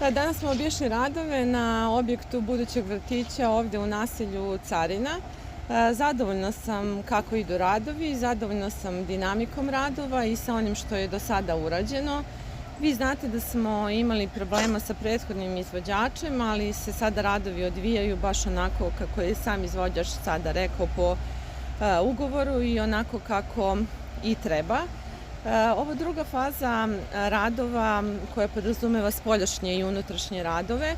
Danas smo obišli radove na objektu budućeg vrtića ovde u naselju Carina. Zadovoljna sam kako idu radovi, zadovoljna sam dinamikom radova i sa onim što je do sada urađeno. Vi znate da smo imali problema sa prethodnim izvođačem, ali se sada radovi odvijaju baš onako kako je sam izvođač sada rekao po ugovoru i onako kako i treba. Ova druga faza radova koja podrazumeva spoljašnje i unutrašnje radove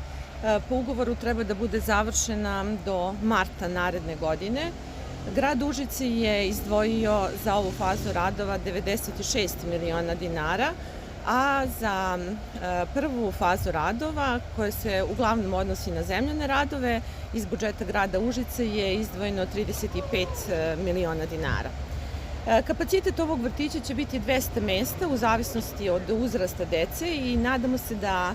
po ugovoru treba da bude završena do marta naredne godine. Grad Užice je izdvojio za ovu fazu radova 96 miliona dinara, a za prvu fazu radova, koja se uglavnom odnosi na zemljane radove, iz budžeta grada Užice je izdvojeno 35 miliona dinara. Kapacitet ovog vrtića će biti 200 mesta u zavisnosti od uzrasta dece i nadamo se da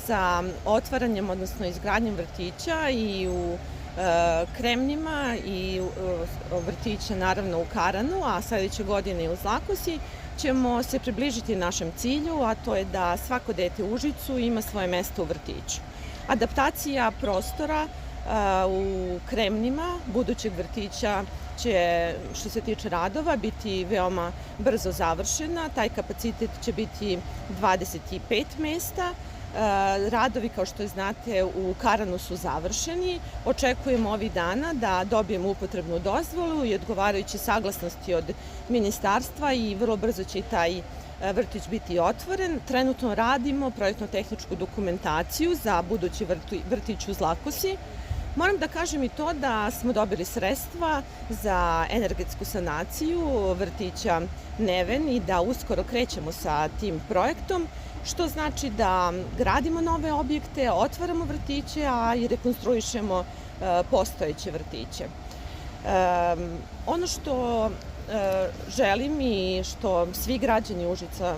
sa otvaranjem, odnosno izgradnjom vrtića i u Kremnjima i vrtića naravno u Karanu, a sledeće godine i u Zlakosi, ćemo se približiti našem cilju, a to je da svako dete u Užicu ima svoje mesto u vrtiću. Adaptacija prostora u Kremnjima budućeg vrtića će, što se tiče radova, biti veoma brzo završena. Taj kapacitet će biti 25 mesta. Radovi, kao što znate, u Karanu su završeni. Očekujemo ovih dana da dobijemo upotrebnu dozvolu i odgovarajuće saglasnosti od ministarstva i vrlo brzo će i taj vrtić biti otvoren. Trenutno radimo projektno-tehničku dokumentaciju za budući vrtić u Zlakosi. Moram da kažem i to da smo dobili sredstva za energetsku sanaciju vrtića Neven i da uskoro krećemo sa tim projektom, što znači da gradimo nove objekte, otvaramo vrtiće, a i rekonstruišemo postojeće vrtiće. Ono što želim i što svi građani Užica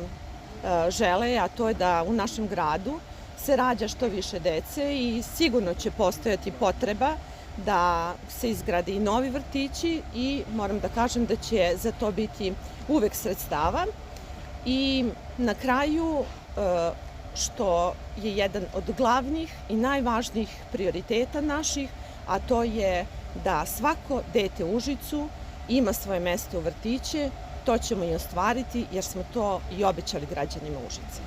žele, a to je da u našem gradu se rađa što više dece i sigurno će postojati potreba da se izgrade i novi vrtići i moram da kažem da će za to biti uvek sredstava. I na kraju, što je jedan od glavnih i najvažnijih prioriteta naših, a to je da svako dete u Užicu ima svoje mesto u vrtiće, to ćemo i ostvariti jer smo to i obećali građanima Užica.